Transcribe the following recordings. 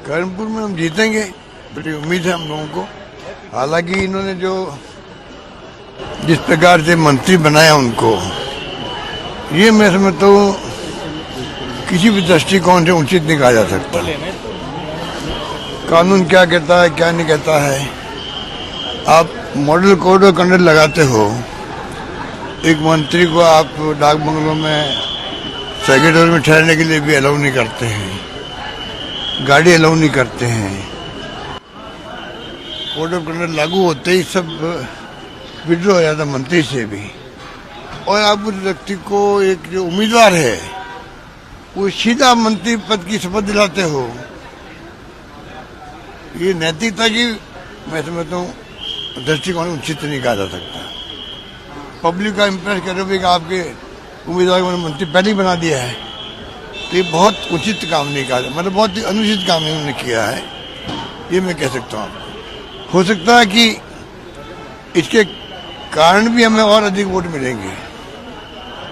कर्णपुर में हम जीतेंगे, बड़ी उम्मीद है हम लोगों को। हालांकि इन्होंने जो जिस प्रकार से मंत्री बनाया उनको, ये मैं समझता हूँ किसी भी दृष्टिकोण से उचित नहीं कहा जा सकता। कानून क्या कहता है क्या नहीं कहता है। आप मॉडल कोड ऑफ कंडक्ट लगाते हो, एक मंत्री को आप डाक बंगलों में सेक्रेटरी में ठहरने के लिए भी अलाउ नहीं करते हैं, गाड़ी अलाउ नहीं करते हैं। कोड ऑफ कंडक्ट लागू होते ही सब विड्रॉ हो जाता मंत्री से भी। और आप उस व्यक्ति को एक जो उम्मीदवार है वो सीधा मंत्री पद की शपथ दिलाते हो, ये नैतिकता की मैं समझता हूँ दृष्टिकोण उचित नहीं कहा जा सकता। पब्लिक का इम्प्रेस कर रहे हो कि आपके उम्मीदवार को मंत्री पहले ही बना दिया है, तो ये बहुत उचित काम नहीं कहा, मतलब बहुत ही अनुचित काम इन्होंने किया है, ये मैं कह सकता हूँ आपको। हो सकता है कि इसके कारण भी हमें और अधिक वोट मिलेंगे,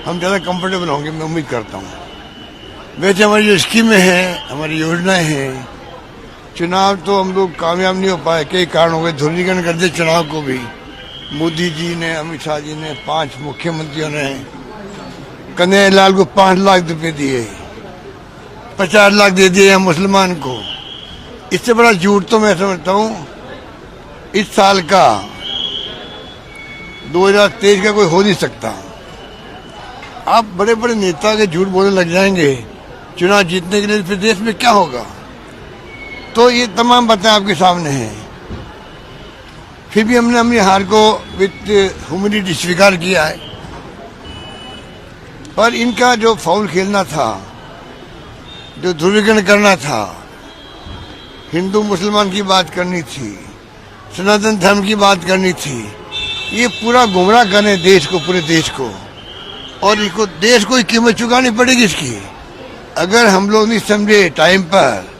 हम ज़्यादा कंफर्टेबल होंगे, मैं उम्मीद करता हूँ। वैसे हमारी जो स्कीमें हैं, हमारी योजनाएं हैं, चुनाव तो हम लोग कामयाब नहीं हो पाए, कई कारण हो गए, ध्रुवीकरण कर दिए चुनाव को भी। मोदी जी ने, अमित शाह जी ने, 5 मुख्यमंत्रियों ने कन्हैया लाल को 5 लाख रुपए दिए, 50 लाख दे दिए हैं मुसलमान को। इससे बड़ा झूठ तो मैं समझता हूँ इस साल का 2023 का कोई हो नहीं सकता। आप बड़े बड़े नेता के झूठ बोलने लग जाएंगे चुनाव जीतने के लिए, फिर देश में क्या होगा। तो ये तमाम बातें आपके सामने हैं। फिर भी हमने अपनी हार को विद ह्यूमिलिटी स्वीकार किया है। पर इनका जो फाउल खेलना था, जो ध्रुवीकरण करना था, हिंदू मुसलमान की बात करनी थी, सनातन धर्म की बात करनी थी, ये पूरा गुमराह करने देश को, पूरे देश को। और इसको देश को कीमत चुकानी पड़ेगी इसकी, अगर हम लोग नहीं समझे टाइम पर।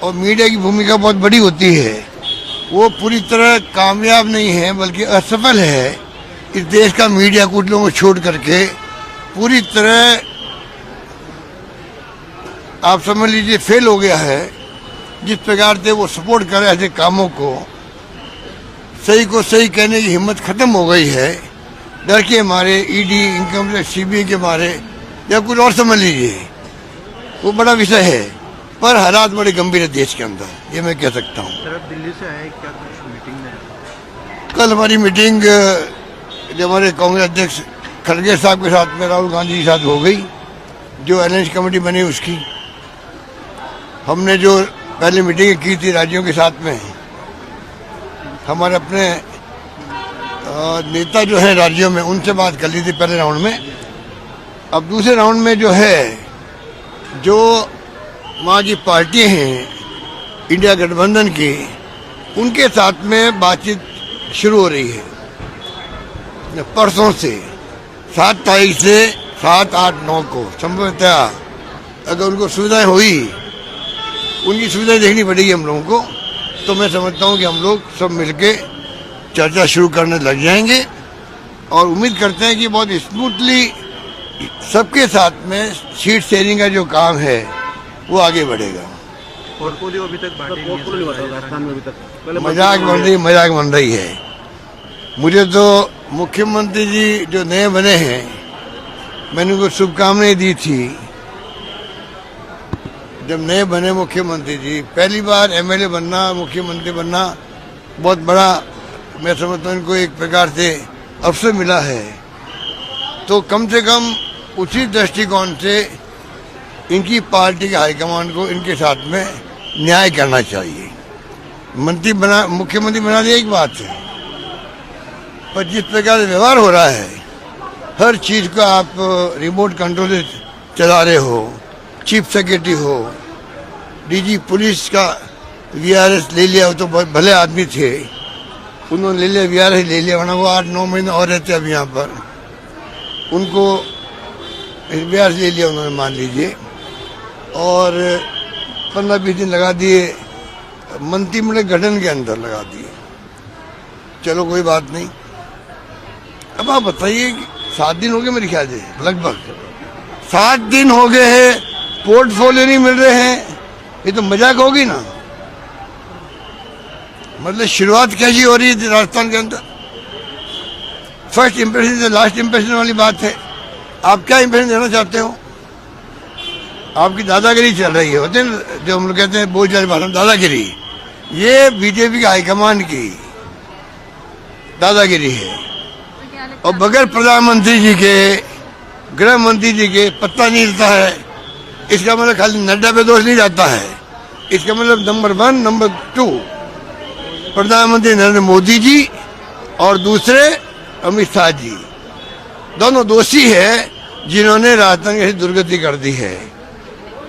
और मीडिया की भूमिका बहुत बड़ी होती है, वो पूरी तरह कामयाब नहीं है बल्कि असफल है। इस देश का मीडिया कुछ लोगों को छोड़ करके पूरी तरह आप समझ लीजिए फेल हो गया है। जिस प्रकार से वो सपोर्ट कर रहे ऐसे कामों को, सही को सही कहने की हिम्मत खत्म हो गई है। डर के मारे, ईडी, इनकम टैक्स, सीबीआई के मारे, या कुछ और समझ लीजिए, वो बड़ा विषय है। पर हालात बड़े गंभीर है देश के अंदर, ये मैं कह सकता हूँ। सर, आप दिल्ली से आए, क्या कुछ मीटिंग में? कल हमारी मीटिंग जो हमारे कांग्रेस अध्यक्ष खड़गे साहब के साथ में, राहुल गांधी के साथ हो गई, जो अलायंस कमेटी बनी उसकी। हमने जो पहले मीटिंग की थी राज्यों के साथ में, हमारे अपने नेता जो है राज्यों में, उनसे बात कर ली थी पहले राउंड में। अब दूसरे राउंड में जो है, जो वहाँ की पार्टी हैं इंडिया गठबंधन की, उनके साथ में बातचीत शुरू हो रही है परसों से। 7 तारीख से 7, 8, 9 को संभवतः अगर उनको सुविधाएं हुई, उनकी सुविधाएं देखनी पड़ेगी हम लोगों को। तो मैं समझता हूँ कि हम लोग सब मिलके चर्चा शुरू करने लग जाएंगे और उम्मीद करते हैं कि बहुत स्मूथली सबके साथ में सीट शेयरिंग का जो काम है वो आगे बढ़ेगा। पोर्टफोलियो अभी तक बांटे नहीं है राजस्थान में, अभी तक मजाक बन रही है। मुझे तो मुख्यमंत्री जी जो नए बने हैं, मैंने उनको शुभकामनाएं दी थी। जब नए बने मुख्यमंत्री जी, पहली बार एमएलए बनना, मुख्यमंत्री बनना बहुत बड़ा, मैं समझता हूँ इनको एक प्रकार से अवसर मिला है। तो कम से कम उसी दृष्टिकोण से इनकी पार्टी के हाईकमान को इनके साथ में न्याय करना चाहिए। मुख्यमंत्री बना दिया एक बात है, पर जिस प्रकार से व्यवहार हो रहा है, हर चीज को आप रिमोट कंट्रोल से चला रहे हो। चीफ सेक्रेटरी हो, डीजी पुलिस का वीआरएस ले लिया, हो तो भले आदमी थे, उन्होंने ले लिया, वीआरएस ले लिया, वरना वो 8-9 महीने और रहते अब यहाँ पर। उनको वीआरएस ले लिया उन्होंने, मान लीजिए, और 15-20 दिन लगा दिए मंत्रिमंडल गठन के अंदर, लगा दिए। चलो कोई बात नहीं। अब आप बताइए, 7 दिन हो गए मेरे ख्याल से, लगभग 7 दिन हो गए हैं, पोर्टफोलियो नहीं मिल रहे हैं, ये तो मजाक होगी ना। मतलब शुरुआत कैसी हो रही है राजस्थान के अंदर। फर्स्ट इंप्रेशन से लास्ट इंप्रेशन वाली बात है। आप क्या इंप्रेशन देना चाहते हो? आपकी दादागिरी चल रही है, होते हैं जो हम लोग कहते हैं बोझ वाली भाषा में दादागिरी। ये बीजेपी के हाईकमान की दादागिरी है। और बगैर प्रधानमंत्री जी के, गृह मंत्री जी के पत्ता नहीं हिलता है। इसका मतलब खाली नड्डा पे दोष नहीं जाता है। इसका मतलब नंबर 1, नंबर 2 प्रधानमंत्री नरेंद्र मोदी जी और दूसरे अमित शाह जी, दोनों दोषी है जिन्होंने राजस्थान की दुर्गति कर दी है।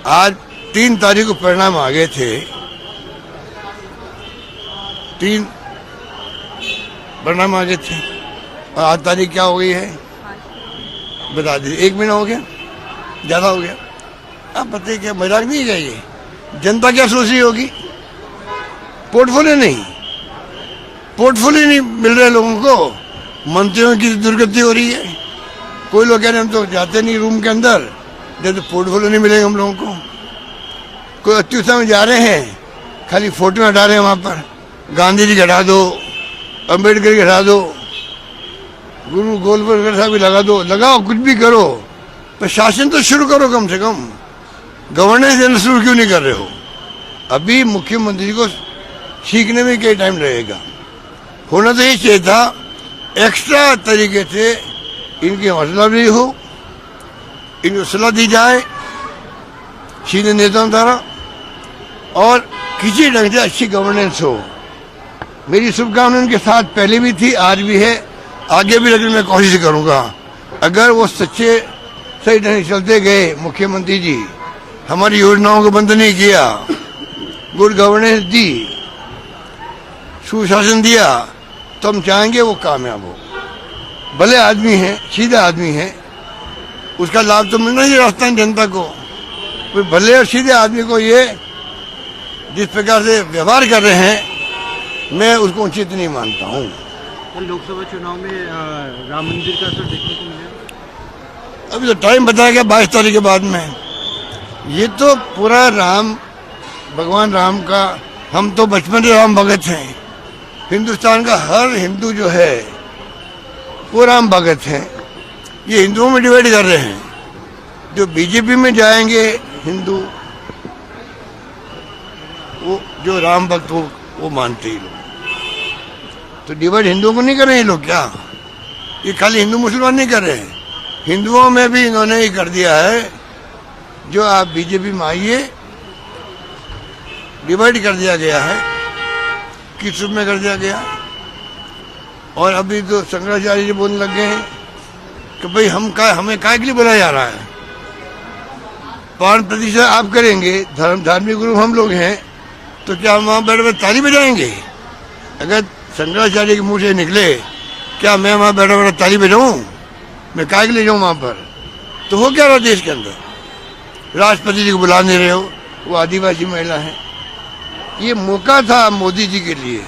आज 3 तारीख को परिणाम आ गए थे। 3 परिणाम आ गए थे और आज तारीख क्या हो गई है बता दीजिए। 1 महीना हो गया, ज्यादा हो गया। आप बताइए क्या मजाक नहीं है ये? जनता क्या सोच रही होगी? पोर्टफोलियो नहीं मिल रहे लोगों को। मंत्रियों की दुर्गति हो रही है। कोई लोग कह रहे हम तो जाते नहीं रूम के अंदर जब तो पोर्टफोलियो नहीं मिलेगा हम लोगों को। कोई अत्युत्साह में जा रहे हैं, खाली फोटो हटा रहे हैं वहां पर। गांधी जी हटा दो, अम्बेडकर की हटा दो, गुरु गोलवलकर साहब भी लगा दो, लगाओ कुछ भी करो, पर शासन तो शुरू करो कम से कम। गवर्नेंस देना शुरू क्यों नहीं कर रहे हो? अभी मुख्यमंत्री को सीखने में क्या टाइम लगेगा? होना तो ये चाहिए था एक्स्ट्रा तरीके से इनकी हौसला भी हो, इनको सलाह दी जाए सीधे नेताओं द्वारा और किसी ढंग से अच्छी गवर्नेंस हो। मेरी शुभकामनाएं उनके साथ पहले भी थी, आज भी है, आगे भी लेकिन मैं कोशिश करूंगा। अगर वो सच्चे सही ढंग से चलते गए, मुख्यमंत्री जी हमारी योजनाओं को बंद नहीं किया, गुड गवर्नेंस दी, सुशासन दिया, तो हम चाहेंगे वो कामयाब हो। भले आदमी है, सीधा आदमी है, उसका लाभ तो मिलना ही राजस्थान जनता को। कोई भले और सीधे आदमी को ये जिस प्रकार से व्यवहार कर रहे हैं, मैं उसको उचित नहीं मानता हूँ। लोकसभा चुनाव में राम मंदिर का असर देखने को मिलेगा? अभी तो टाइम बताया गया 22 तारीख के बाद में। ये तो पूरा राम, भगवान राम का, हम तो बचपन से राम भगत हैं। हिंदुस्तान का हर हिंदू जो है वो राम भगत है। ये हिंदुओं में डिवाइड कर रहे हैं। जो बीजेपी में जाएंगे हिंदू, वो जो राम भक्त वो मानते ही लोग। तो डिवाइड हिंदुओं को नहीं कर रहे हैं लोग क्या? ये खाली हिंदू मुसलमान नहीं कर रहे हैं, हिंदुओं में भी इन्होंने ये कर दिया है। जो आप बीजेपी में आइए, डिवाइड कर दिया गया है, किस रूप में कर दिया गया। और अभी तो शंकराचार्य जी बोलने लग गए हैं कि भाई हमें काय के लिए बुलाया जा रहा है? 5% आप करेंगे, धार्मिक गुरु हम लोग हैं, तो क्या हम वहाँ बैठे ताली बजाएंगे? अगर शंकराचार्य के मुंह से निकले क्या मैं वहाँ बैठा बैठा ताली बजाऊं, मैं काय के लिए जाऊँ वहाँ पर? तो हो क्या रहा देश के अंदर? राष्ट्रपति जी को बुला नहीं रहे हो, वो आदिवासी महिला है। ये मौका था मोदी जी के लिए